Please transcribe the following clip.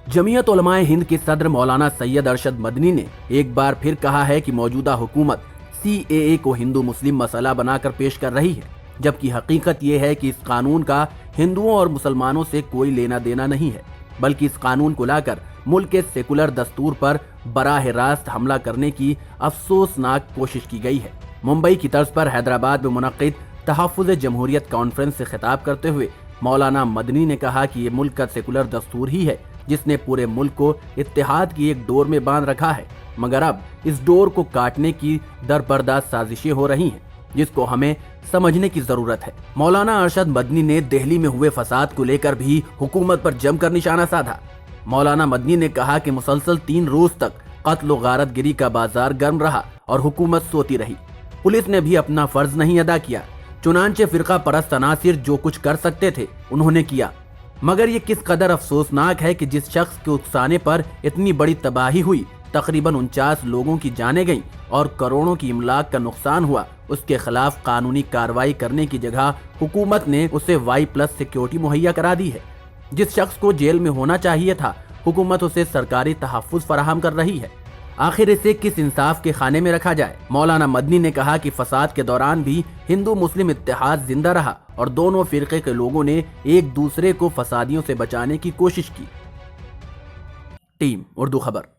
जमीयत उलमाए हिंद के सदर मौलाना सैयद अरशद मदनी ने एक बार फिर कहा है कि मौजूदा हुकूमत CAA को हिंदू मुस्लिम मसला बनाकर पेश कर रही है, जबकि हकीकत ये है कि इस कानून का हिंदुओं और मुसलमानों से कोई लेना देना नहीं है, बल्कि इस कानून को लाकर मुल्क के सेकुलर दस्तूर पर बराह रास्त हमला करने की अफसोसनाक कोशिश की गई है। मुंबई की तर्ज पर हैदराबाद में मुनक्किद तहफ़्फ़ुज़ जमहूरियत कॉन्फ्रेंस से खिताब करते हुए मौलाना मदनी ने कहा कि ये मुल्क का सेकुलर दस्तूर ही है जिसने पूरे मुल्क को इत्तेहाद की एक डोर में बांध रखा है, मगर अब इस डोर को काटने की दरबरदार साजिशें हो रही हैं, जिसको हमें समझने की जरूरत है। मौलाना अरशद मदनी ने दिल्ली में हुए फसाद को लेकर भी हुकूमत पर जमकर निशाना साधा। मौलाना मदनी ने कहा कि मुसलसल 3 रोज तक कत्ल व गारतगिरी का बाजार गर्म रहा और हुकूमत सोती रही। पुलिस ने भी अपना फर्ज नहीं अदा किया, चुनांचे फिरका परस्त अनासिर जो कुछ कर सकते थे उन्होंने किया। मगर ये किस कदर अफसोसनाक है कि जिस शख्स के उकसाने पर इतनी बड़ी तबाही हुई, तकरीबन 49 लोगों की जानें गईं और करोड़ों की इमलाक का नुकसान हुआ, उसके खिलाफ कानूनी कार्रवाई करने की जगह हुकूमत ने उसे Y+ सिक्योरिटी मुहैया करा दी है। जिस शख्स को जेल में होना चाहिए था, हुकूमत उसे सरकारी तहफ़्फ़ुज़ फराहम कर रही है। आखिर इसे किस इंसाफ के खाने में रखा जाए? मौलाना मदनी ने कहा कि फसाद के दौरान भी हिंदू मुस्लिम इत्तेहाद जिंदा रहा और दोनों फिरके के लोगों ने एक दूसरे को फसादियों से बचाने की कोशिश की। टीम उर्दू खबर।